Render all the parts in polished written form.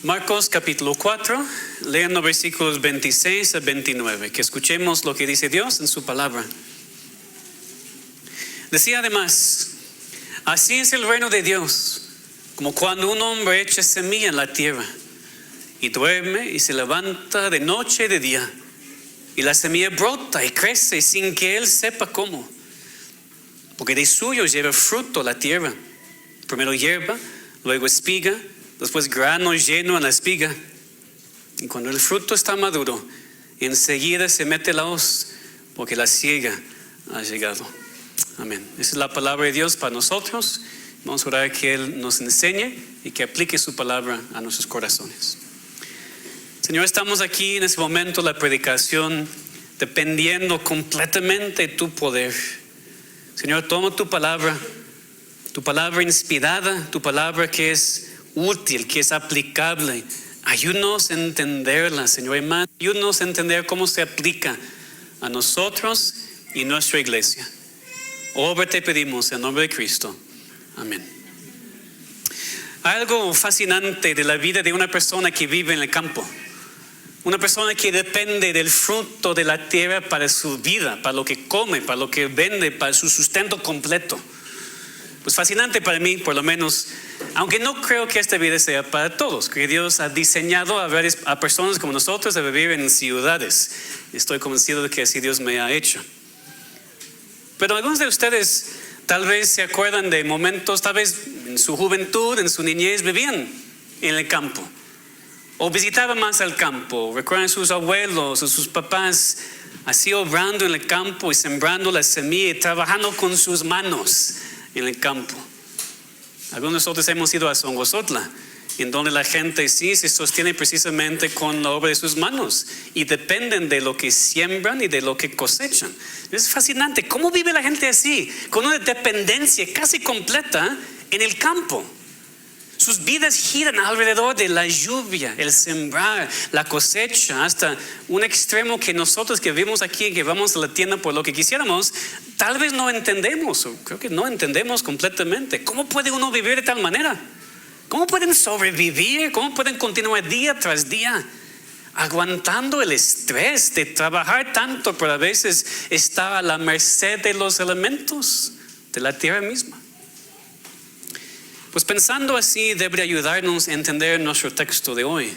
Marcos capítulo 4, lean los versículos 26 a 29, que escuchemos lo que dice Dios en su palabra. Decía además, así es el reino de Dios, como cuando un hombre echa semilla en la tierra, y duerme y se levanta de noche y de día, y la semilla brota y crece sin que él sepa cómo, porque de suyo lleva fruto la tierra, primero hierba, luego espiga, después grano lleno en la espiga. Y cuando el fruto está maduro, enseguida se mete la hoz, porque la siega ha llegado. Amén. Esa es la palabra de Dios para nosotros. Vamos a orar que Él nos enseñe y que aplique su palabra a nuestros corazones. Señor, estamos aquí en este momento, la predicación, dependiendo completamente de tu poder. Señor, toma tu palabra inspirada, tu palabra que es útil, que es aplicable. Ayúdanos a entenderla, Señor, y más, ayúdanos a entender cómo se aplica a nosotros y nuestra iglesia. Obra te pedimos en nombre de Cristo. Amén. Algo fascinante de la vida de una persona que vive en el campo. Una persona que depende del fruto de la tierra para su vida, para lo que come, para lo que vende, para su sustento completo. Pues fascinante para mí, por lo menos, aunque no creo que esta vida sea para todos, que Dios ha diseñado a personas como nosotros a vivir en ciudades. Estoy convencido de que así Dios me ha hecho. Pero algunos de ustedes tal vez se acuerdan de momentos, tal vez en su juventud, en su niñez, vivían en el campo. O visitaban más al campo. Recuerdan sus abuelos o sus papás así obrando en el campo y sembrando la semilla y trabajando con sus manos en el campo. Algunos de nosotros hemos ido a Songosotla, en donde la gente sí se sostiene precisamente con la obra de sus manos y dependen de lo que siembran y de lo que cosechan. Es fascinante, ¿cómo vive la gente así? Con una dependencia casi completa en el campo. Sus vidas giran alrededor de la lluvia, el sembrar, la cosecha, hasta un extremo que nosotros que vivimos aquí, que vamos a la tienda por lo que quisiéramos, tal vez no entendemos, o creo que no entendemos completamente. ¿Cómo puede uno vivir de tal manera? ¿Cómo pueden sobrevivir? ¿Cómo pueden continuar día tras día aguantando el estrés de trabajar tanto, pero a veces estar a la merced de los elementos de la tierra misma? Pues pensando así debe ayudarnos a entender nuestro texto de hoy.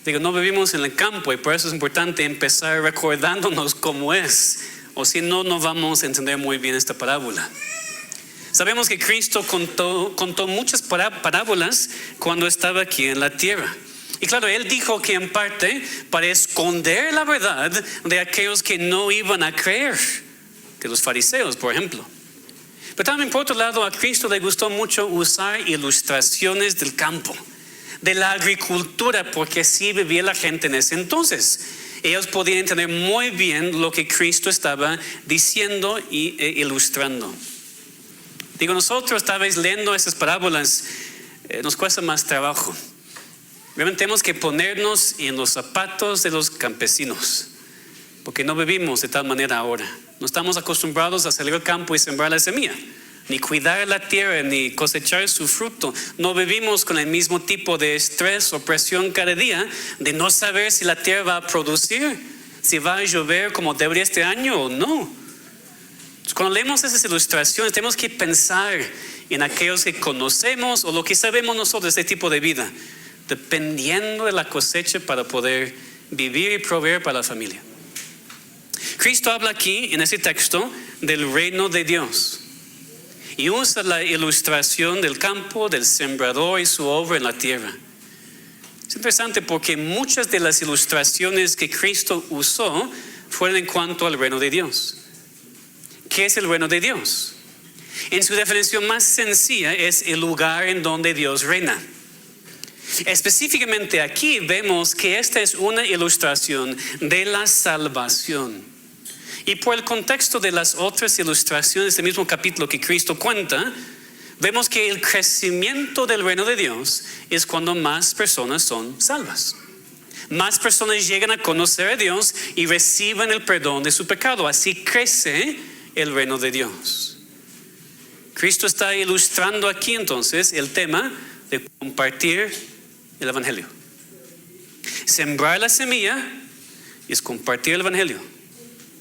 Digo, no vivimos en el campo y por eso es importante empezar recordándonos cómo es, o si no, no vamos a entender muy bien esta parábola. Sabemos que Cristo contó muchas parábolas cuando estaba aquí en la tierra. Y claro, Él dijo que en parte para esconder la verdad de aquellos que no iban a creer, de los fariseos, por ejemplo. Pero también por otro lado, a Cristo le gustó mucho usar ilustraciones del campo, de la agricultura, porque así vivía la gente en ese entonces. Ellos podían entender muy bien lo que Cristo estaba diciendo e ilustrando. Digo, nosotros tal vez leyendo esas parábolas nos cuesta más trabajo. Realmente tenemos que ponernos en los zapatos de los campesinos, porque no vivimos de tal manera ahora. No estamos acostumbrados a salir al campo y sembrar la semilla, ni cuidar la tierra, ni cosechar su fruto. No vivimos con el mismo tipo de estrés o presión cada día de no saber si la tierra va a producir, si va a llover como debería este año o no. Cuando leemos esas ilustraciones tenemos que pensar en aquellos que conocemos o lo que sabemos nosotros de este tipo de vida, dependiendo de la cosecha para poder vivir y proveer para la familia. Cristo habla aquí en este texto del reino de Dios y usa la ilustración del campo, del sembrador y su obra en la tierra. Es interesante porque muchas de las ilustraciones que Cristo usó fueron en cuanto al reino de Dios. ¿Qué es el reino de Dios? En su definición más sencilla es el lugar en donde Dios reina. Específicamente aquí vemos que esta es una ilustración de la salvación. Y por el contexto de las otras ilustraciones del mismo capítulo que Cristo cuenta, vemos que el crecimiento del reino de Dios es cuando más personas son salvas. Más personas llegan a conocer a Dios y reciben el perdón de su pecado. Así crece el reino de Dios. Cristo está ilustrando aquí entonces el tema de compartir el evangelio. Sembrar la semilla es compartir el evangelio,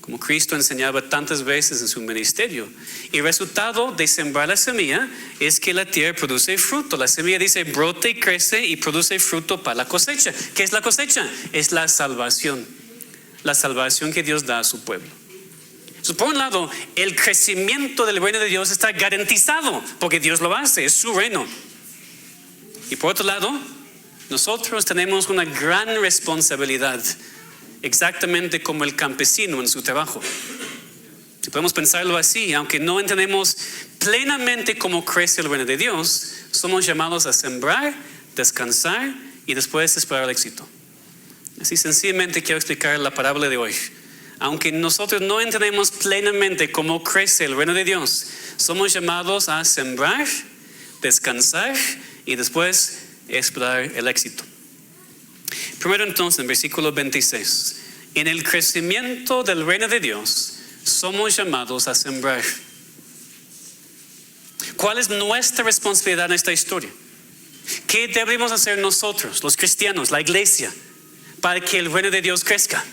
como Cristo enseñaba tantas veces en su ministerio. Y el resultado de sembrar la semilla es que la tierra produce fruto. La semilla dice brote y crece y produce fruto para la cosecha. ¿Qué es la cosecha? Es la salvación que Dios da a su pueblo. Entonces, por un lado, el crecimiento del reino de Dios está garantizado porque Dios lo hace, es su reino. Y por otro lado, nosotros tenemos una gran responsabilidad, exactamente como el campesino en su trabajo. Si podemos pensarlo así, aunque no entendemos plenamente cómo crece el reino de Dios, somos llamados a sembrar, descansar y después esperar el éxito. Así sencillamente quiero explicar la parábola de hoy. Aunque nosotros no entendemos plenamente cómo crece el reino de Dios, somos llamados a sembrar, descansar y después esperar el éxito. Primero entonces, en versículo 26, en el crecimiento del reino de Dios, somos llamados a sembrar. ¿Cuál es nuestra responsabilidad en esta historia? ¿Qué debemos hacer nosotros, los cristianos, la iglesia, para que el reino de Dios crezca?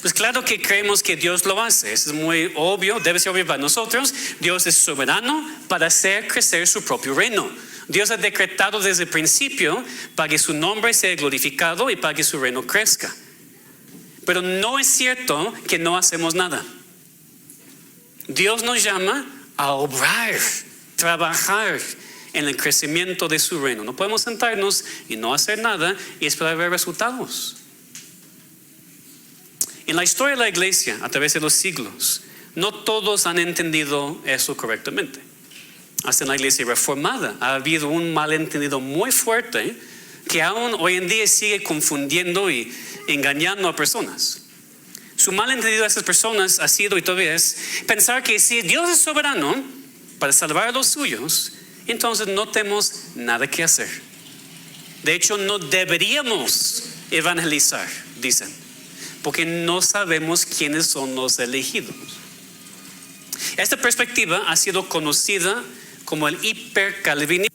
Pues claro que creemos que Dios lo hace, eso es muy obvio, debe ser obvio para nosotros. Dios es soberano para hacer crecer su propio reino. Dios ha decretado desde el principio para que su nombre sea glorificado y para que su reino crezca. Pero no es cierto que no hacemos nada. Dios nos llama a obrar, trabajar en el crecimiento de su reino. No podemos sentarnos y no hacer nada y esperar ver resultados. En la historia de la iglesia, a través de los siglos, no todos han entendido eso correctamente. Hasta en la iglesia reformada ha habido un malentendido muy fuerte que aún hoy en día sigue confundiendo y engañando a personas. Su malentendido a esas personas ha sido y todavía es pensar que si Dios es soberano para salvar a los suyos, entonces no tenemos nada que hacer. De hecho, no deberíamos evangelizar, dicen, porque no sabemos quiénes son los elegidos. Esta perspectiva ha sido conocida como el hipercalvinismo.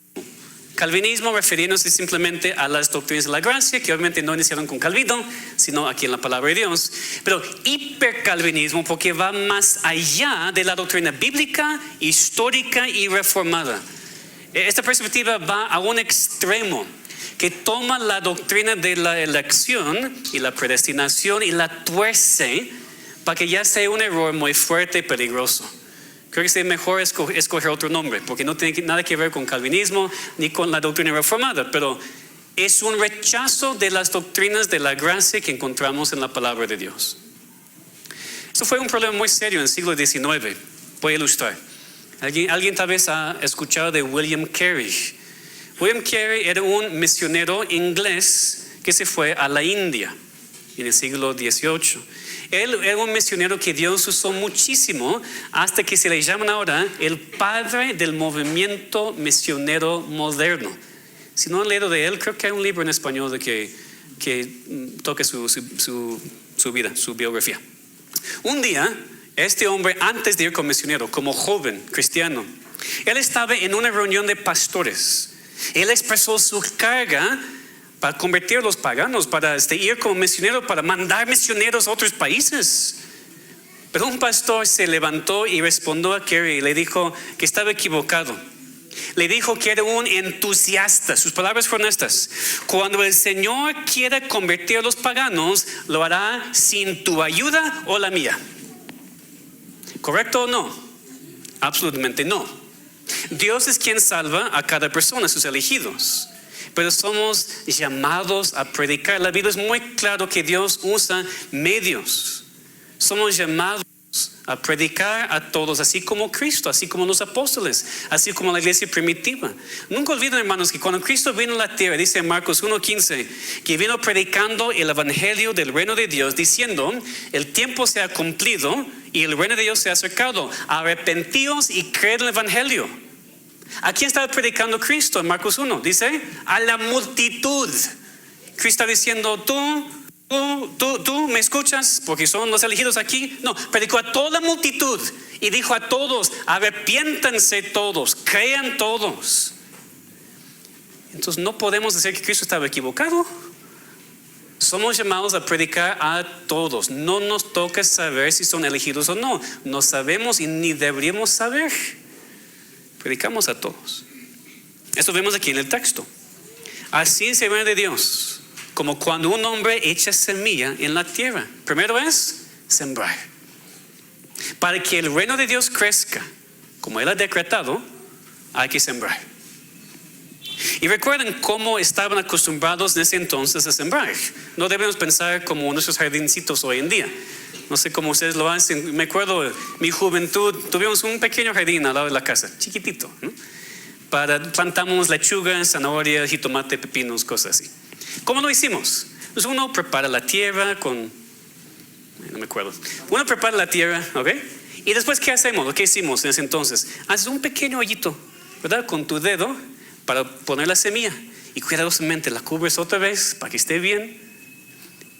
Calvinismo refiriéndose simplemente a las doctrinas de la gracia, que obviamente no iniciaron con Calvino, sino aquí en la palabra de Dios. Pero hipercalvinismo porque va más allá de la doctrina bíblica, histórica y reformada. Esta perspectiva va a un extremo que toma la doctrina de la elección y la predestinación y la tuerce para que ya sea un error muy fuerte y peligroso. Creo que sería mejor escoger otro nombre, porque no tiene nada que ver con calvinismo ni con la doctrina reformada, pero es un rechazo de las doctrinas de la gracia que encontramos en la palabra de Dios. Eso fue un problema muy serio en el siglo XIX. Voy a ilustrar. ¿Alguien tal vez ha escuchado de William Carey? William Carey era un misionero inglés que se fue a la India en el siglo XVIII. Él era un misionero que Dios usó muchísimo hasta que se le llaman ahora el padre del movimiento misionero moderno. Si no han leído de él, creo que hay un libro en español de que toque su vida, su biografía. Un día, este hombre, antes de ir como misionero, como joven cristiano, él estaba en una reunión de pastores. Él expresó su carga para convertir a los paganos, para ir como misionero, para mandar misioneros a otros países. Pero un pastor se levantó y respondió a Carey y le dijo que estaba equivocado. Le dijo que era un entusiasta. Sus palabras fueron estas: cuando el Señor quiera convertir a los paganos, lo hará sin tu ayuda o la mía. ¿Correcto o no? Absolutamente no. Dios es quien salva a cada persona, sus elegidos. Pero somos llamados a predicar. La Biblia es muy claro que Dios usa medios. Somos llamados a predicar a todos, así como Cristo, así como los apóstoles, así como la iglesia primitiva. Nunca olviden, hermanos, que cuando Cristo vino a la tierra, dice en Marcos 1:15, que vino predicando el evangelio del reino de Dios, diciendo: el tiempo se ha cumplido y el reino de Dios se ha acercado. Arrepentíos y creed en el evangelio. ¿A quién estaba predicando Cristo en Marcos 1? Dice, a la multitud. Cristo está diciendo, tú me escuchas porque son los elegidos aquí. No, predicó a toda la multitud y dijo a todos: arrepiéntanse todos, crean todos. Entonces no podemos decir que Cristo estaba equivocado. Somos llamados a predicar a todos. No nos toca saber si son elegidos o no. No sabemos y ni deberíamos saber. Predicamos a todos. Esto vemos aquí en el texto. Así es el reino de Dios, como cuando un hombre echa semilla en la tierra. Primero es sembrar. Para que el reino de Dios crezca, como Él ha decretado, hay que sembrar. Y recuerden cómo estaban acostumbrados en ese entonces a sembrar. No debemos pensar como nuestros jardincitos hoy en día. No sé cómo ustedes lo hacen. Me acuerdo, mi juventud, tuvimos un pequeño jardín al lado de la casa, chiquitito, ¿no? Plantamos lechuga, zanahoria, jitomate, pepinos, cosas así. ¿Cómo lo hicimos? Pues uno prepara la tierra no me acuerdo. Uno prepara la tierra, ¿ok? Y después, ¿qué hacemos? ¿Qué hicimos en ese entonces? Haces un pequeño hoyito, ¿verdad? Con tu dedo para poner la semilla. Y cuidadosamente la cubres otra vez para que esté bien.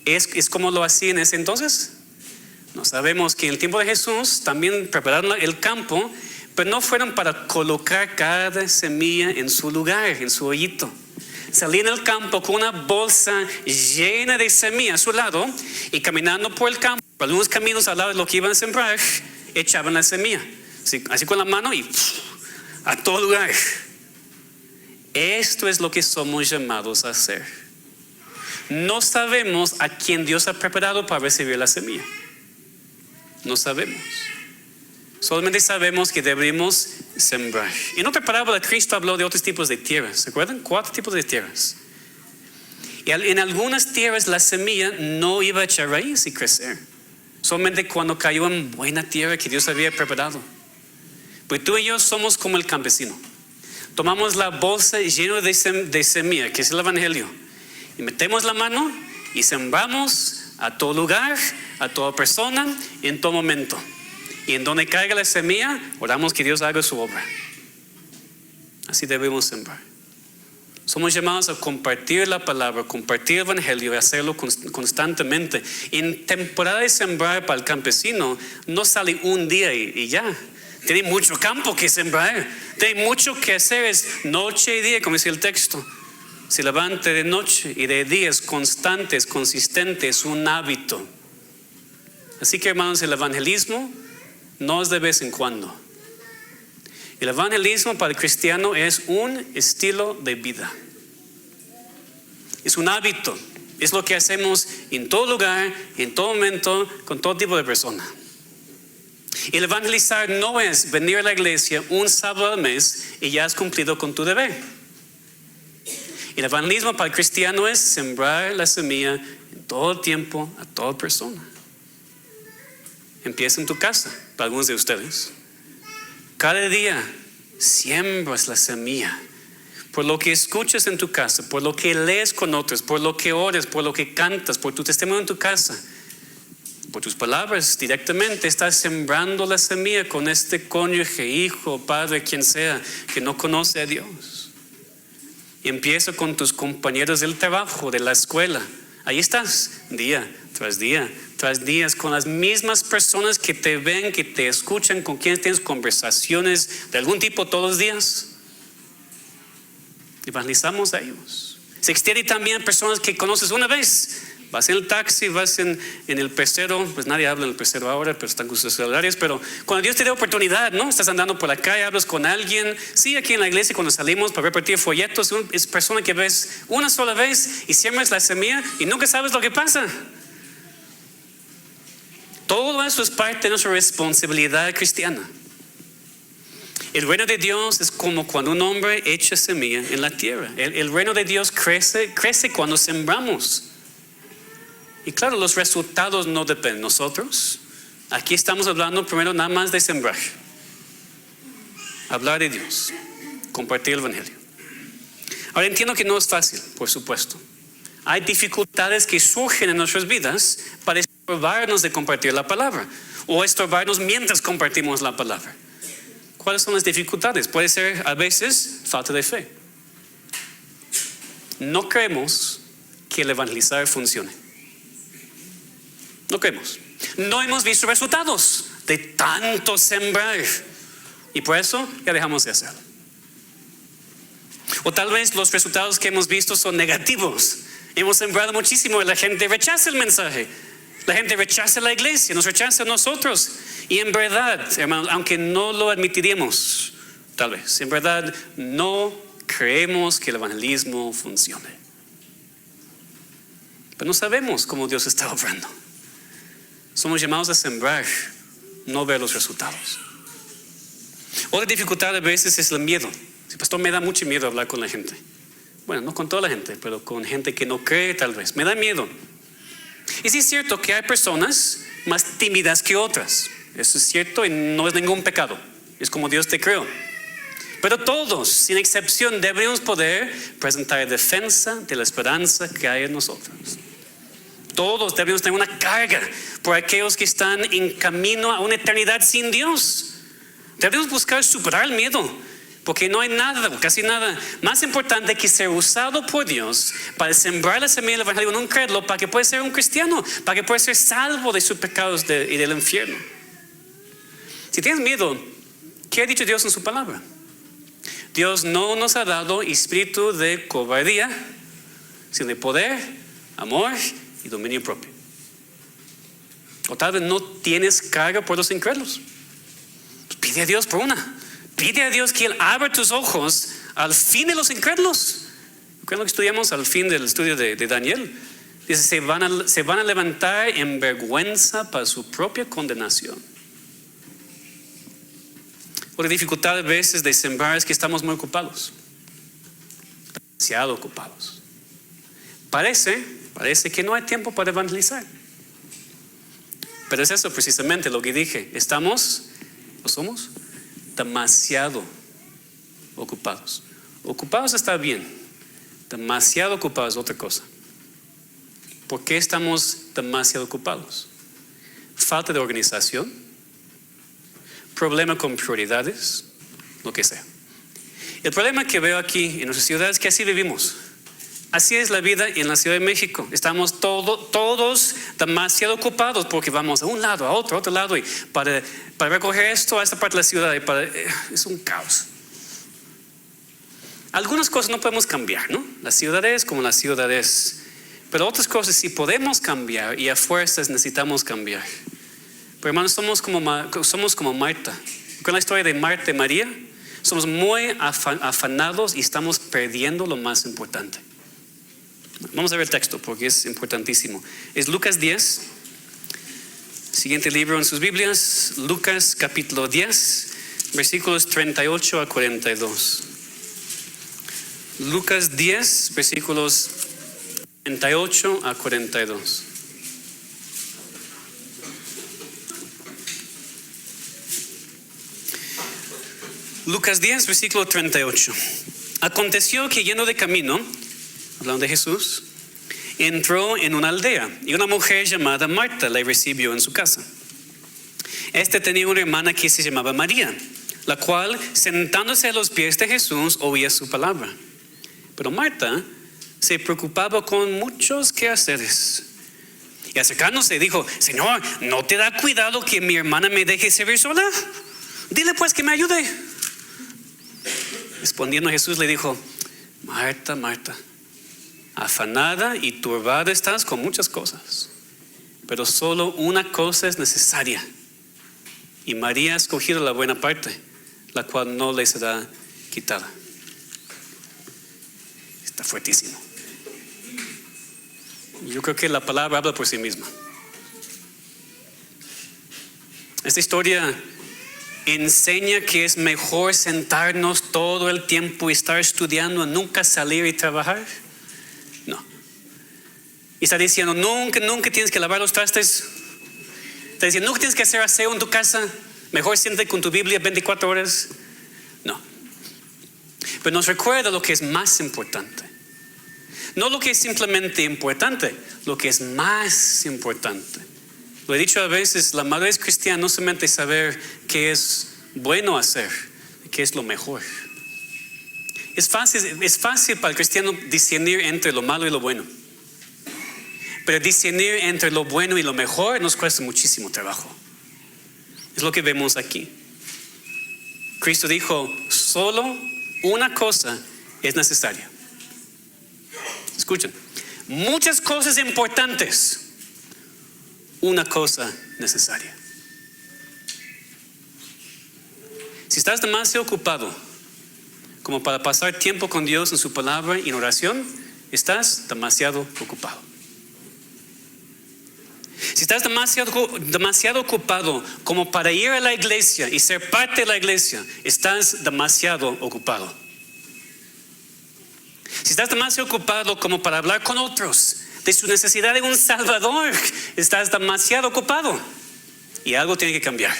¿Es como lo hacían en ese entonces? No, sabemos que en el tiempo de Jesús también prepararon el campo, pero no fueron para colocar cada semilla en su lugar, en su hoyito. Salían al campo con una bolsa llena de semillas a su lado y caminando por el campo, por algunos caminos al lado de lo que iban a sembrar, echaban la semilla, así con la mano y a todo lugar. Esto es lo que somos llamados a hacer. No sabemos a quién Dios ha preparado para recibir la semilla. No sabemos. Solamente sabemos que deberíamos sembrar. En otra parábola, Cristo habló de otros tipos de tierras. ¿Se acuerdan? 4 tipos de tierras. Y en algunas tierras la semilla no iba a echar raíz y crecer. Solamente cuando cayó en buena tierra que Dios había preparado. Pues tú y yo somos como el campesino. Tomamos la bolsa llena de semilla, que es el evangelio, y metemos la mano y sembramos a todo lugar, a toda persona, en todo momento. Y en donde caiga la semilla, oramos que Dios haga su obra. Así debemos sembrar. Somos llamados a compartir la palabra, compartir el evangelio y hacerlo constantemente. En temporada de sembrar para el campesino, no sale un día y ya. Tiene mucho campo que sembrar. Tiene mucho que hacer, es noche y día, como dice el texto. Se levanta de noche y de día, es constante, es consistente, es un hábito. Así que, hermanos, el evangelismo no es de vez en cuando. El evangelismo para el cristiano es un estilo de vida. Es un hábito. Es lo que hacemos en todo lugar, en todo momento, con todo tipo de personas. El evangelizar no es venir a la iglesia un sábado al mes y ya has cumplido con tu deber. El evangelismo para el cristiano es sembrar la semilla en todo tiempo, a toda persona. Empieza en tu casa, para algunos de ustedes. Cada día siembras la semilla. Por lo que escuchas en tu casa, por lo que lees con otros, por lo que ores, por lo que cantas, por tu testimonio en tu casa. Por tus palabras directamente estás sembrando la semilla con este cónyuge, hijo, padre, quien sea, que no conoce a Dios. Y empieza con tus compañeros del trabajo, de la escuela. Ahí estás, día tras día, tras días, con las mismas personas que te ven, que te escuchan, con quienes tienes conversaciones de algún tipo todos los días. Evangelizamos a ellos. Se extiende también a personas que conoces una vez. Vas en el taxi, vas en el pecero, pues nadie habla en el pecero ahora, pero están con sus celulares. Pero cuando Dios te da oportunidad, ¿no? Estás andando por la calle, hablas con alguien. Sí, aquí en la iglesia cuando salimos para repartir folletos, es persona que ves una sola vez y siembras la semilla y nunca sabes lo que pasa. Todo eso es parte de nuestra responsabilidad cristiana. El reino de Dios es como cuando un hombre echa semilla en la tierra. El reino de Dios crece cuando sembramos. Y claro, los resultados no dependen de nosotros. Aquí estamos hablando primero nada más de sembrar. Hablar de Dios. Compartir el evangelio. Ahora entiendo que no es fácil, por supuesto. Hay dificultades que surgen en nuestras vidas para estorbarnos de compartir la palabra. O estorbarnos mientras compartimos la palabra. ¿Cuáles son las dificultades? Puede ser a veces falta de fe. No creemos que el evangelizar funcione. No creemos. No hemos visto resultados de tanto sembrar. Y por eso ya dejamos de hacerlo. O tal vez los resultados que hemos visto son negativos. Hemos sembrado muchísimo y la gente rechaza el mensaje. La gente rechaza la iglesia, nos rechaza a nosotros. Y en verdad, hermanos, aunque no lo admitiríamos, tal vez, en verdad no creemos que el evangelismo funcione. Pero no sabemos cómo Dios está obrando. Somos llamados a sembrar, no ver los resultados. Otra dificultad a veces es el miedo. Sí, pastor, me da mucho miedo hablar con la gente. Bueno, no con toda la gente, pero con gente que no cree tal vez. Me da miedo. Y sí es cierto que hay personas más tímidas que otras. Eso es cierto y no es ningún pecado. Es como Dios te creó. Pero todos, sin excepción, deberíamos poder presentar defensa de la esperanza que hay en nosotros. Todos deberíamos tener una carga por aquellos que están en camino a una eternidad sin Dios. Debemos buscar superar el miedo, porque no hay nada, casi nada más importante que ser usado por Dios para sembrar la semilla del evangelio en un credo, para que pueda ser un cristiano, para que pueda ser salvo de sus pecados y del infierno. Si tienes miedo, ¿qué ha dicho Dios en su palabra? Dios no nos ha dado espíritu de cobardía, sino de poder, amor y dominio propio. O tal vez no tienes carga por los incrédulos. Pues pide a Dios por una. Pide a Dios que Él abra tus ojos al fin de los incrédulos. Cuando estudiamos al fin del estudio de Daniel, dice, se van a levantar en vergüenza para su propia condenación. Otra dificultad a veces de sembrar es que estamos muy ocupados. Demasiado ocupados. Parece que no hay tiempo para evangelizar. Pero es eso precisamente lo que dije. Somos demasiado ocupados. Ocupados está bien. Demasiado ocupados es otra cosa. ¿Por qué estamos demasiado ocupados? Falta de organización. Problema con prioridades, lo que sea. El problema que veo aquí en nuestra ciudad es que así vivimos. Así es la vida en la Ciudad de México. Estamos todos demasiado ocupados porque vamos a un lado, a otro lado, y para recoger esto a esta parte de la ciudad, es un caos. Algunas cosas no podemos cambiar, ¿no? La ciudad es como la ciudad es. Pero otras cosas sí podemos cambiar y a fuerzas necesitamos cambiar. Pero hermanos, somos como Marta. Con la historia de Marta y María, somos muy afanados y estamos perdiendo lo más importante. Vamos a ver el texto porque es importantísimo. Es Lucas 10, siguiente libro en sus Biblias, Lucas capítulo 10, versículos 38 a 42. Lucas 10, versículos 38 a 42. Lucas 10, versículo 38. Aconteció que yendo de camino, hablando de Jesús, entró en una aldea y una mujer llamada Marta le recibió en su casa. Este tenía una hermana que se llamaba María, la cual, sentándose a los pies de Jesús, oía su palabra. Pero Marta se preocupaba con muchos quehaceres. Y acercándose dijo, Señor, ¿no te da cuidado que mi hermana me deje servir sola? Dile pues que me ayude. Respondiendo Jesús le dijo, Marta, Marta, afanada y turbada estás con muchas cosas, pero solo una cosa es necesaria. Y María ha escogido la buena parte, la cual no le será quitada. Está fuertísimo. Yo creo que la palabra habla por sí misma. Esta historia enseña que es mejor sentarnos todo el tiempo y estar estudiando, nunca salir y trabajar. No. Y está diciendo, nunca tienes que lavar los trastes. Está diciendo, nunca tienes que hacer aseo en tu casa. Mejor siéntate con tu Biblia 24 horas. No. Pero nos recuerda lo que es más importante. No lo que es simplemente importante, lo que es más importante. Lo he dicho a veces, la madurez cristiana no solamente saber qué es bueno hacer, qué es lo mejor. Es fácil para el cristiano discernir entre lo malo y lo bueno. Pero discernir entre lo bueno y lo mejor nos cuesta muchísimo trabajo. Es lo que vemos aquí. Cristo dijo, solo una cosa es necesaria. Escuchen, muchas cosas importantes, una cosa necesaria. Si estás demasiado ocupado como para pasar tiempo con Dios en su palabra y en oración, estás demasiado ocupado. Si estás demasiado ocupado como para ir a la iglesia y ser parte de la iglesia, estás demasiado ocupado. Si estás demasiado ocupado como para hablar con otros de su necesidad de un Salvador, estás demasiado ocupado. Y algo tiene que cambiar.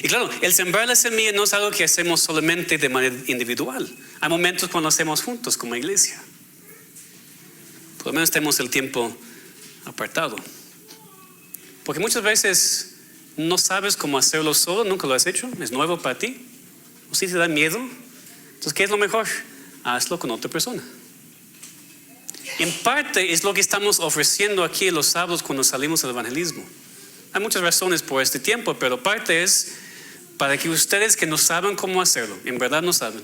Y claro, el sembrar la semilla no es algo que hacemos solamente de manera individual. Hay momentos cuando lo hacemos juntos como iglesia. Por lo menos tenemos el tiempo apartado. Porque muchas veces no sabes cómo hacerlo solo, nunca lo has hecho, es nuevo para ti. O si te da miedo, entonces ¿qué es lo mejor? Hazlo con otra persona. En parte es lo que estamos ofreciendo aquí los sábados cuando salimos al evangelismo. Hay muchas razones por este tiempo, pero parte es para que ustedes que no saben cómo hacerlo, en verdad no saben,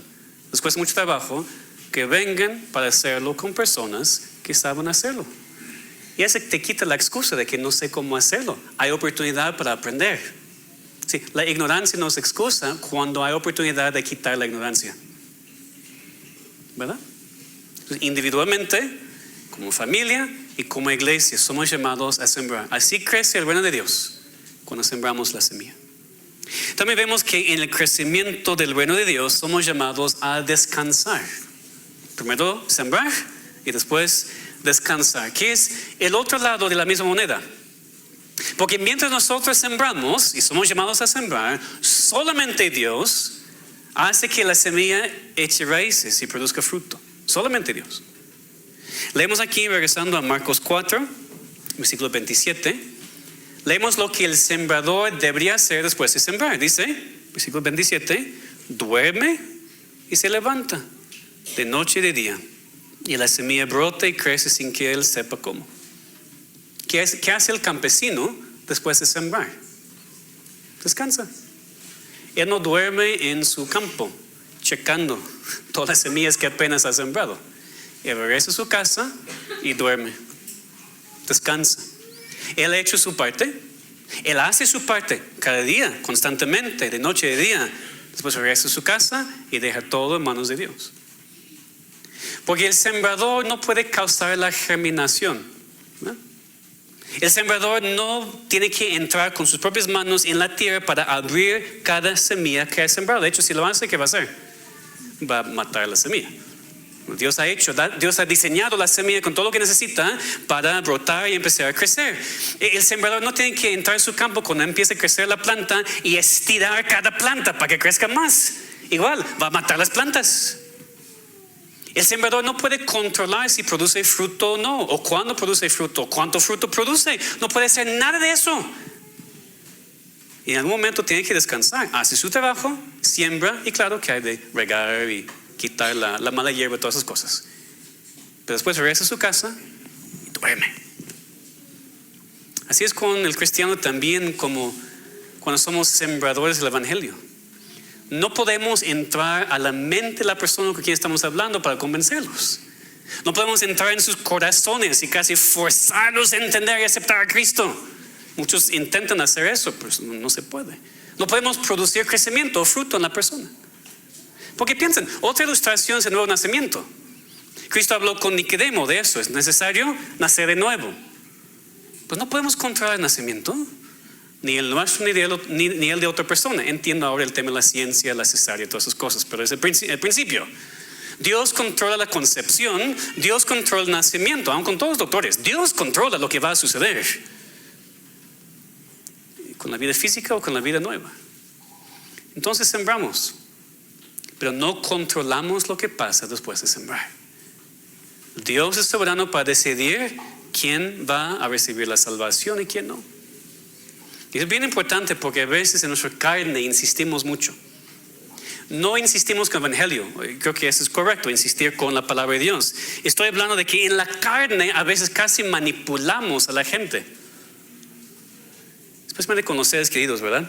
les cuesta mucho trabajo, que vengan para hacerlo con personas que saben hacerlo. Y eso te quita la excusa de que no sé cómo hacerlo. Hay oportunidad para aprender. Sí, la ignorancia nos excusa cuando hay oportunidad de quitar la ignorancia, ¿verdad? Entonces, individualmente, como familia y como iglesia, somos llamados a sembrar. Así crece el reino de Dios cuando sembramos la semilla. También vemos que en el crecimiento del reino de Dios somos llamados a descansar. Primero sembrar y después descansar, que es el otro lado de la misma moneda. Porque mientras nosotros sembramos y somos llamados a sembrar, solamente Dios hace que la semilla eche raíces y produzca fruto. Solamente Dios. Leemos aquí, regresando a Marcos 4, versículo 27. Leemos lo que el sembrador debería hacer después de sembrar. Dice, versículo 27, duerme y se levanta de noche y de día, y la semilla brota y crece sin que él sepa cómo. ¿Qué hace el campesino después de sembrar? Descansa. Él no duerme en su campo checando todas las semillas que apenas ha sembrado. Él regresa a su casa y duerme, descansa. Él ha hecho su parte. Él hace su parte cada día, constantemente, de noche y de día. Después regresa a su casa y deja todo en manos de Dios. Porque el sembrador no puede causar la germinación, ¿no? El sembrador no tiene que entrar con sus propias manos en la tierra para abrir cada semilla que ha sembrado. De hecho, si lo hace, ¿qué va a hacer? Va a matar la semilla. Dios ha diseñado la semilla con todo lo que necesita para brotar y empezar a crecer. El sembrador no tiene que entrar en su campo cuando empiece a crecer la planta y estirar cada planta para que crezca más. Igual, va a matar las plantas. El sembrador no puede controlar si produce fruto o no, o cuándo produce fruto, o cuánto fruto produce. No puede hacer nada de eso. Y en algún momento tiene que descansar. Hace su trabajo, siembra, y claro que hay de regar y quitar la mala hierba y todas esas cosas. Pero después regresa a su casa y duerme. Así es con el cristiano también, como cuando somos sembradores del evangelio. No podemos entrar a la mente de la persona con quien estamos hablando para convencerlos. No podemos entrar en sus corazones y casi forzarlos a entender y aceptar a Cristo. Muchos intentan hacer eso, pero no se puede. No podemos producir crecimiento o fruto en la persona. Porque piensen, otra ilustración es el nuevo nacimiento. Cristo habló con Nicodemo de eso. Es necesario nacer de nuevo. Pues no podemos controlar el nacimiento, ni el nuestro ni el de otra persona. Entiendo ahora el tema de la ciencia, la cesárea y todas esas cosas, pero es el principio. Dios controla la concepción, Dios controla el nacimiento, aun con todos los doctores. Dios controla lo que va a suceder con la vida física o con la vida nueva. Entonces sembramos, pero no controlamos lo que pasa después de sembrar. Dios es soberano para decidir quién va a recibir la salvación y quién no. Y es bien importante porque a veces en nuestra carne insistimos mucho. No insistimos con el evangelio, creo que eso es correcto, insistir con la palabra de Dios. Estoy hablando de que en la carne a veces casi manipulamos a la gente. Especialmente con los seres queridos, ¿verdad?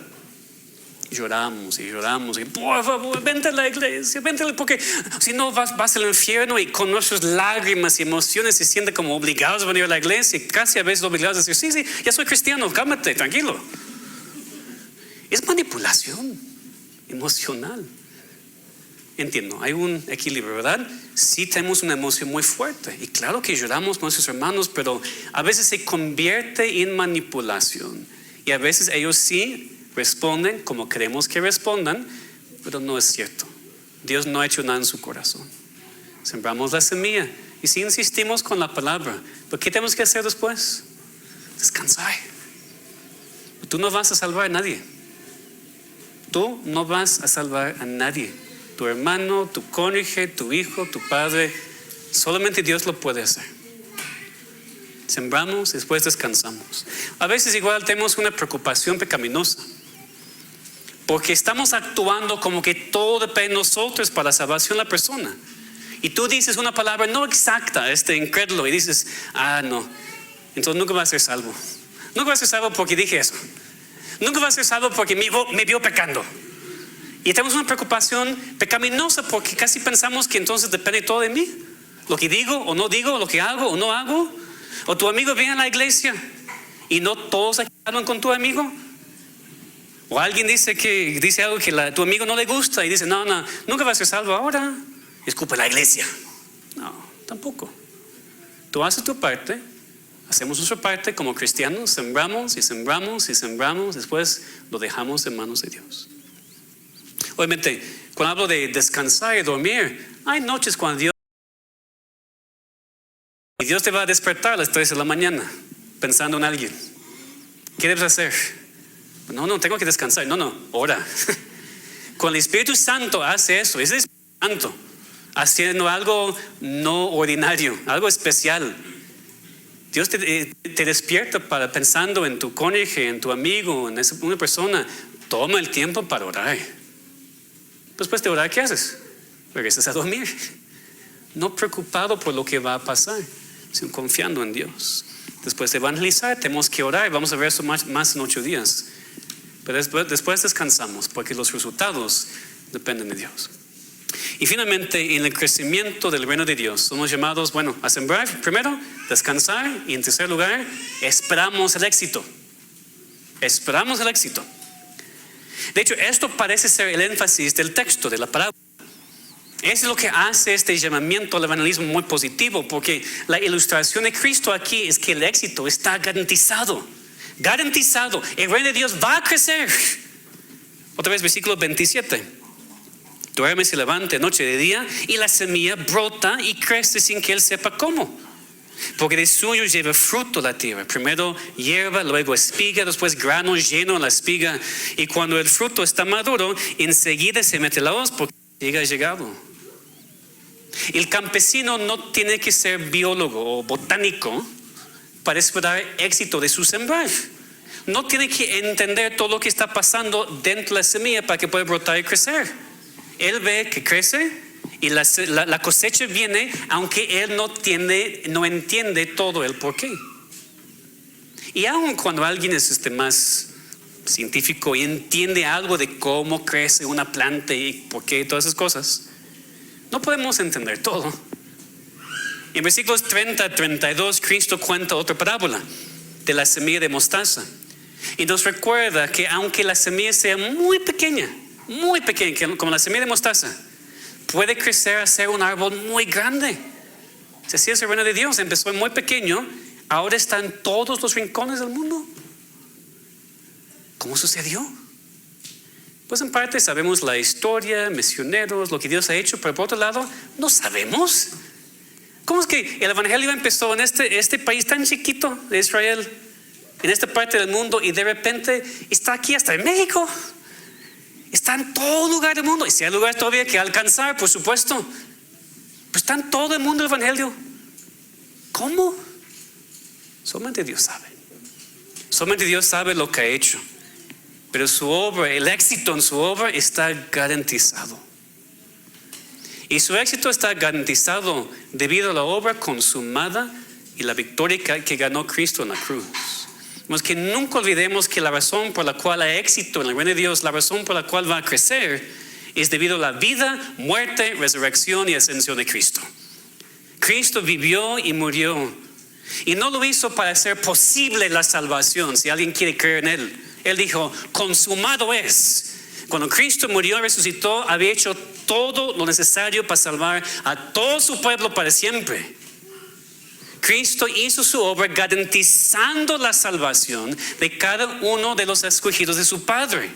Lloramos y lloramos y por favor, vente a la iglesia, vente, porque si no vas al infierno. Y con nuestras lágrimas y emociones se sienten como obligados a venir a la iglesia, y casi a veces obligados a decir, sí, ya soy cristiano, cálmate, tranquilo. Es manipulación emocional. Entiendo, hay un equilibrio, ¿verdad? Sí tenemos una emoción muy fuerte y claro que lloramos con nuestros hermanos, pero a veces se convierte en manipulación y a veces ellos sí responden como queremos que respondan, pero no es cierto. Dios no ha hecho nada en su corazón. Sembramos la semilla y si insistimos con la palabra, ¿pero qué tenemos que hacer después? Descansar. Tú no vas a salvar a nadie. Tú no vas a salvar a nadie. Tu hermano, tu cónyuge, tu hijo, tu padre, solamente Dios lo puede hacer. Sembramos, después descansamos. A veces igual tenemos una preocupación pecaminosa, porque estamos actuando como que todo depende de nosotros para la salvación de la persona. Y tú dices una palabra no exacta, incrédulo, y dices, no, entonces nunca va a ser salvo. Nunca va a ser salvo porque dije eso. Nunca va a ser salvo porque me vio pecando. Y tenemos una preocupación pecaminosa porque casi pensamos que entonces depende todo de mí. Lo que digo o no digo, lo que hago o no hago. O tu amigo viene a la iglesia y no todos hablan con tu amigo. O alguien dice algo que tu amigo no le gusta y dice, no, nunca vas a ser salvo ahora. Es culpa de la iglesia. No, tampoco. Tú haces tu parte, hacemos nuestra parte como cristianos, sembramos y sembramos y sembramos, después lo dejamos en manos de Dios. Obviamente, cuando hablo de descansar y dormir, hay noches cuando Dios te va a despertar a las 3 de la mañana pensando en alguien. ¿Qué debes hacer? No, tengo que descansar. No, ora. Cuando el Espíritu Santo hace eso, es el Espíritu Santo haciendo algo no ordinario, algo especial. Dios te despierta pensando en tu cónyuge, en tu amigo, en una persona. Toma el tiempo para orar. Después de orar, ¿qué haces? Regresas a dormir. No preocupado por lo que va a pasar, sino confiando en Dios. Después de evangelizar, tenemos que orar. Vamos a ver eso más en 8 días. Pero después descansamos, porque los resultados dependen de Dios. Y finalmente, en el crecimiento del reino de Dios, somos llamados, a sembrar primero, descansar, y en tercer lugar, esperamos el éxito. Esperamos el éxito. De hecho, esto parece ser el énfasis del texto, de la parábola. Es lo que hace este llamamiento al evangelismo muy positivo, porque la ilustración de Cristo aquí es que el éxito está garantizado. Garantizado. El reino de Dios va a crecer. Otra vez, versículo 27. Duerme y se levanta noche de día, y la semilla brota y crece sin que él sepa cómo. Porque de suyo lleva fruto la tierra. Primero hierba, luego espiga, después grano lleno en la espiga. Y cuando el fruto está maduro, enseguida se mete la hoz porque ha llegado. El campesino no tiene que ser biólogo o botánico para esperar éxito de su sembrar. No tiene que entender todo lo que está pasando dentro de la semilla para que pueda brotar y crecer. Él ve que crece y la cosecha viene, aunque él no entiende todo el porqué. Y aun cuando alguien es más científico y entiende algo de cómo crece una planta y por qué, todas esas cosas, no podemos entender todo. En versículos 30 a 32, Cristo cuenta otra parábola de la semilla de mostaza. Y nos recuerda que aunque la semilla sea muy pequeña, como la semilla de mostaza, puede crecer a ser un árbol muy grande. Si así es el reino de Dios, empezó muy pequeño, ahora está en todos los rincones del mundo. ¿Cómo sucedió? Pues en parte sabemos la historia, misioneros, lo que Dios ha hecho, pero por otro lado, no sabemos. ¿Cómo es que el evangelio empezó en este país tan chiquito de Israel, en esta parte del mundo, y de repente está aquí hasta en México? Está en todo lugar del mundo. Y si hay lugares todavía que alcanzar, por supuesto, pues está en todo el mundo el evangelio. ¿Cómo? Solamente Dios sabe. Solamente Dios sabe lo que ha hecho. Pero su obra, el éxito en su obra está garantizado. Y su éxito está garantizado debido a la obra consumada y la victoria que ganó Cristo en la cruz. Vemos que nunca olvidemos que la razón por la cual hay éxito en el reino de Dios, la razón por la cual va a crecer, es debido a la vida, muerte, resurrección y ascensión de Cristo. Cristo vivió y murió. Y no lo hizo para hacer posible la salvación, si alguien quiere creer en Él. Él dijo, consumado es. Cuando Cristo murió y resucitó, había hecho todo lo necesario para salvar a todo su pueblo para siempre. Cristo hizo su obra garantizando la salvación de cada uno de los escogidos de su Padre.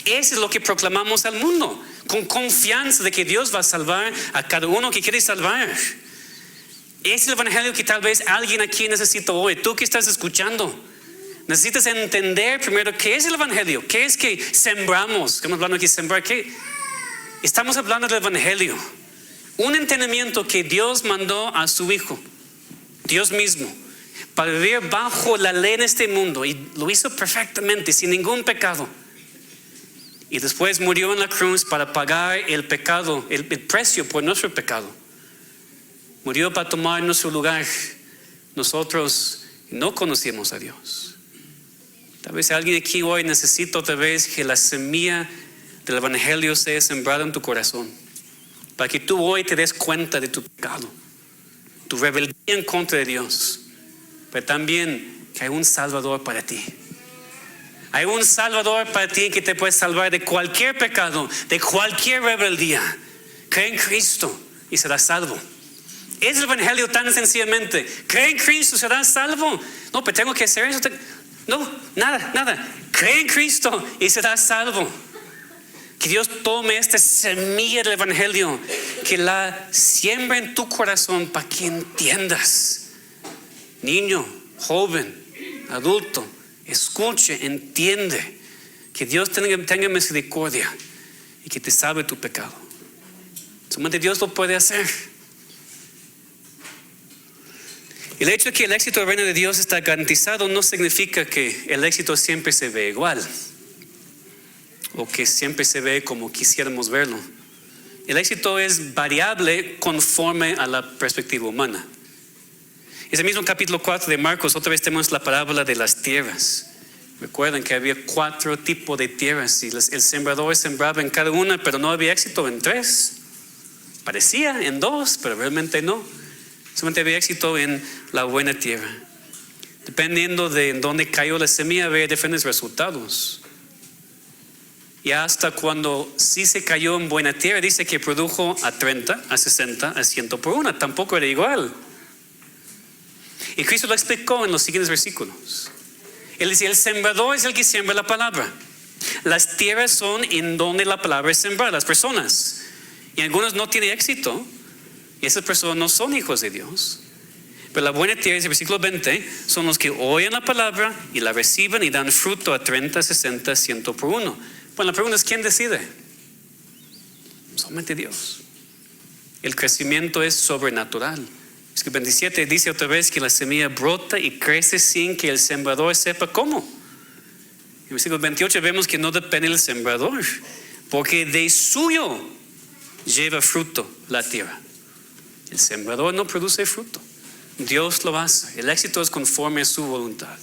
Eso es lo que proclamamos al mundo, con confianza de que Dios va a salvar a cada uno que quiere salvar. Es el evangelio que tal vez alguien aquí necesita hoy. Tú que estás escuchando, necesitas entender primero qué es el evangelio, qué es que sembramos. Estamos hablando aquí de sembrar, ¿qué? Estamos hablando del evangelio, un entendimiento que Dios mandó a su Hijo, Dios mismo, para vivir bajo la ley en este mundo, y lo hizo perfectamente, sin ningún pecado. Y después murió en la cruz para pagar el pecado, el precio por nuestro pecado. Murió para tomar nuestro lugar. Nosotros no conocíamos a Dios. Tal vez alguien aquí hoy necesita otra vez que la semilla del evangelio sea sembrada en tu corazón, para que tú hoy te des cuenta de tu pecado, tu rebeldía en contra de Dios, pero también que hay un Salvador para ti. Hay un Salvador para ti que te puede salvar de cualquier pecado, de cualquier rebeldía. Cree en Cristo y serás salvo. Es el evangelio tan sencillamente. Cree en Cristo, serás salvo. No, pero tengo que hacer eso. No, nada. Cree en Cristo y serás salvo. Que Dios tome esta semilla del evangelio, que la siembra en tu corazón para que entiendas. Niño, joven, adulto, escuche, entiende que Dios tenga misericordia y que te salve tu pecado. Solamente Dios lo puede hacer. El hecho de que el éxito del reino de Dios está garantizado no significa que el éxito siempre se ve igual, o que siempre se ve como quisiéramos verlo. El éxito es variable conforme a la perspectiva humana. Ese mismo capítulo 4 de Marcos, otra vez tenemos la parábola de las tierras. Recuerden que había 4 tipos de tierras y el sembrador sembraba en cada una, pero no había éxito en 3. Parecía en 2, pero realmente no. Solamente había éxito en la buena tierra. Dependiendo de en dónde cayó la semilla, había diferentes resultados. Y hasta cuando sí se cayó en buena tierra, dice que produjo a 30, a 60, a 100 por una. Tampoco era igual. Y Cristo lo explicó en los siguientes versículos. Él decía, el sembrador es el que siembra la palabra. Las tierras son en donde la palabra es sembrada, las personas. Y algunos no tienen éxito. Y esas personas no son hijos de Dios. Pero la buena tierra, es el versículo 20, son los que oyen la palabra y la reciben y dan fruto a 30, 60, 100 por uno. Bueno, la pregunta es, ¿quién decide? Solamente Dios. El crecimiento es sobrenatural. Es que 27 dice otra vez que la semilla brota y crece sin que el sembrador sepa cómo. En el versículo 28 vemos que no depende del sembrador, porque de suyo lleva fruto la tierra. El sembrador no produce fruto. Dios lo hace. El éxito es conforme a su voluntad.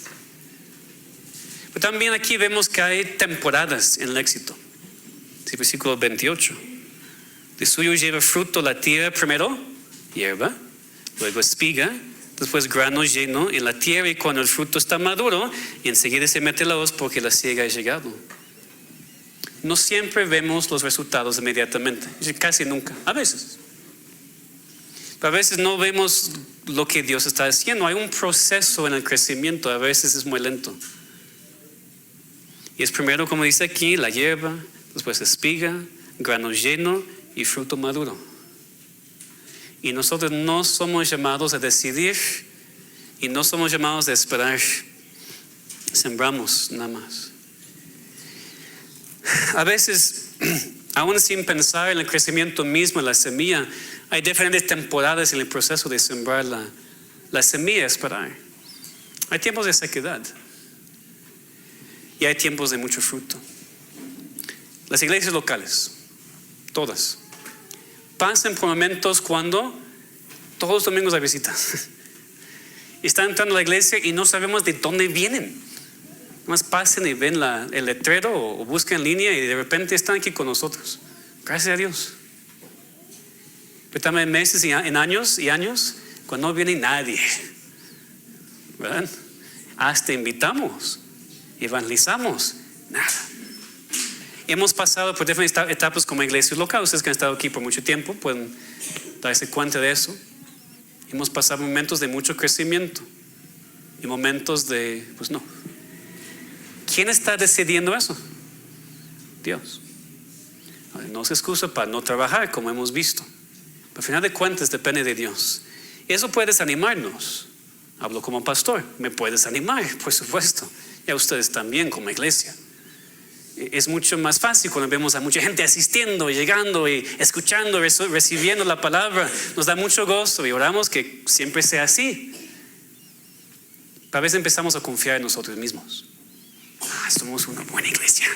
Pero también aquí vemos que hay temporadas en el éxito. Sí, versículo 28. De suyo lleva fruto la tierra, primero hierba, luego espiga, después grano lleno en la tierra, y cuando el fruto está maduro, enseguida se mete la hoz porque la siega ha llegado. No siempre vemos los resultados inmediatamente, casi nunca, a veces. Pero a veces no vemos lo que Dios está haciendo. Hay un proceso en el crecimiento, a veces es muy lento. Y es primero, como dice aquí, la hierba, después espiga, grano lleno y fruto maduro. Y nosotros no somos llamados a decidir y no somos llamados a esperar. Sembramos nada más. A veces, aún sin pensar en el crecimiento mismo de la semilla, hay diferentes temporadas en el proceso de sembrar la semilla, esperar. Hay tiempos de sequedad y hay tiempos de mucho fruto. Las iglesias locales, todas, pasan por momentos cuando todos los domingos hay visitas. Están entrando a la iglesia y no sabemos de dónde vienen. Nomás pasen y ven el letrero o buscan en línea y de repente están aquí con nosotros. Gracias a Dios. Pero también meses y en años cuando no viene nadie, ¿verdad? Hasta invitamos, evangelizamos, nada. Hemos pasado por diferentes etapas como iglesia local. Ustedes que han estado aquí por mucho tiempo pueden darse cuenta de eso. Hemos pasado momentos de mucho crecimiento y momentos de, pues no. ¿Quién está decidiendo eso? Dios. No se excusa para no trabajar, como hemos visto. Pero al final de cuentas depende de Dios. Eso puede desanimarnos. Hablo como pastor, me puede desanimar, por supuesto. Y a ustedes también como iglesia. Es mucho más fácil cuando vemos a mucha gente asistiendo, llegando y escuchando, recibiendo la palabra. Nos da mucho gozo y oramos que siempre sea así. Pero a veces empezamos a confiar en nosotros mismos. Somos una buena iglesia.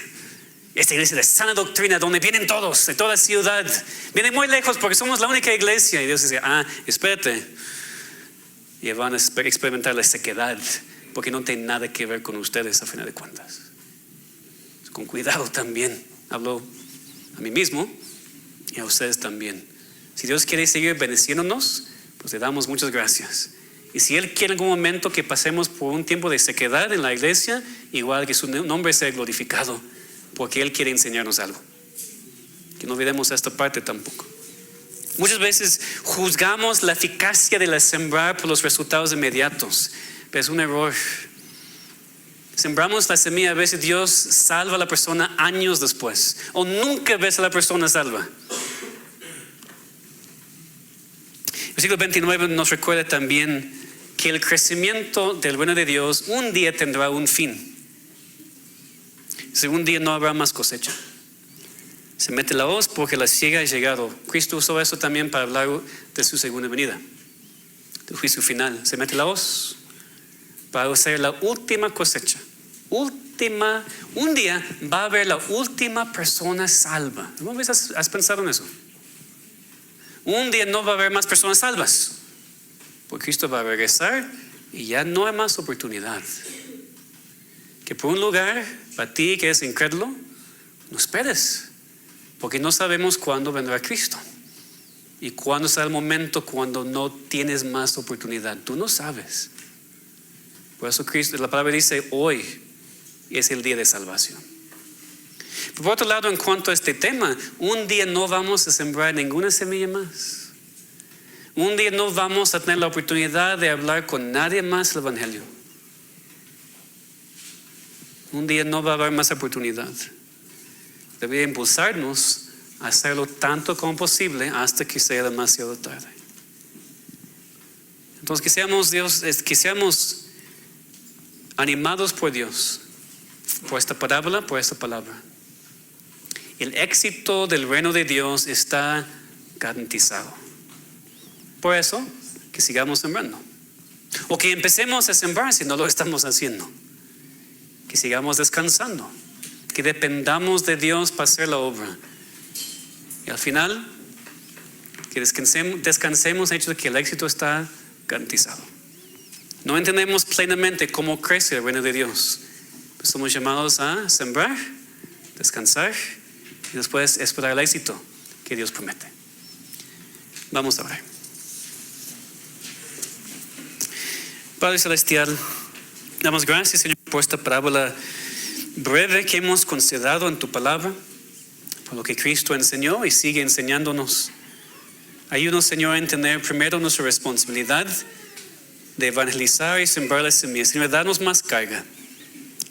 Esta iglesia de sana doctrina donde vienen todos, de toda ciudad. Vienen muy lejos porque somos la única iglesia. Y Dios dice, espérate. Y van a experimentar la sequedad porque no tiene nada que ver con ustedes a final de cuentas. Con cuidado también. Hablo a mí mismo y a ustedes también. Si Dios quiere seguir bendiciéndonos, pues le damos muchas gracias. Y si Él quiere en algún momento que pasemos por un tiempo de sequedad en la iglesia, igual que su nombre sea glorificado, porque Él quiere enseñarnos algo. Que no olvidemos esta parte tampoco. Muchas veces juzgamos la eficacia de la sembrar por los resultados inmediatos, pero es un error. Sembramos la semilla, a veces Dios salva a la persona años después, o nunca ves a la persona salva. El versículo 29 nos recuerda también que el crecimiento del reino de Dios un día tendrá un fin. Un día no habrá más cosecha. Se mete la hoz porque la siega ha llegado. Cristo usó eso también para hablar de su segunda venida, del juicio final. Se mete la hoz para hacer la última cosecha. Un día va a haber la última persona salva. ¿Alguna vez has pensado en eso? Un día no va a haber más personas salvas, porque Cristo va a regresar y ya no hay más oportunidad. Que por un lugar, para ti que eres incrédulo, no esperes, porque no sabemos cuándo vendrá Cristo y cuándo será el momento cuando no tienes más oportunidad. Tú no sabes. Por eso Cristo, la palabra dice, hoy es el día de salvación. Por otro lado, en cuanto a este tema, un día no vamos a sembrar ninguna semilla más. Un día no vamos a tener la oportunidad de hablar con nadie más el evangelio. Un día no va a haber más oportunidad. Debería impulsarnos a hacerlo tanto como posible hasta que sea demasiado tarde. Entonces que seamos animados por Dios, por esta parábola, por esta palabra. El éxito del reino de Dios está garantizado. Por eso, que sigamos sembrando. O que empecemos a sembrar si no lo estamos haciendo. Que sigamos descansando. Que dependamos de Dios para hacer la obra. Y al final, que descansemos en el hecho de que el éxito está garantizado. No entendemos plenamente cómo crece el reino de Dios. Pues somos llamados a sembrar, descansar y después esperar el éxito que Dios promete. Vamos a orar. Padre Celestial, damos gracias, Señor, por esta parábola breve que hemos considerado en tu palabra, por lo que Cristo enseñó y sigue enseñándonos. Ayúdanos, Señor, a entender primero nuestra responsabilidad de evangelizar y sembrar las semillas. Señor, danos más carga.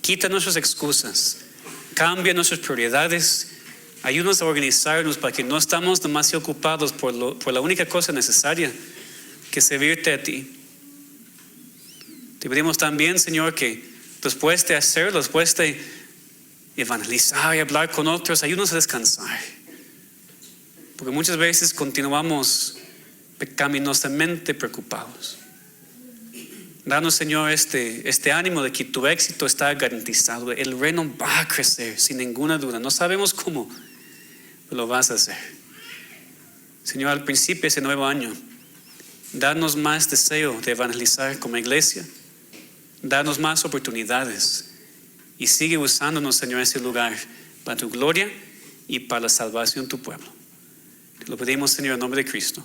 Quita nuestras excusas. Cambia nuestras prioridades. Ayúdanos a organizarnos para que no estamos demasiado ocupados por la única cosa necesaria, que es servirte a ti. Te pedimos también, Señor, que después de hacerlo, después de evangelizar y hablar con otros, ayúdanos a descansar. Porque muchas veces continuamos pecaminosamente preocupados. Danos, Señor, este ánimo de que tu éxito está garantizado. El reino va a crecer sin ninguna duda. No sabemos cómo, pero lo vas a hacer. Señor, al principio de ese nuevo año, Danos más deseo de evangelizar como iglesia. Danos más oportunidades. Y sigue usándonos, Señor, en ese lugar para tu gloria y para la salvación de tu pueblo. Te lo pedimos, Señor, en nombre de Cristo.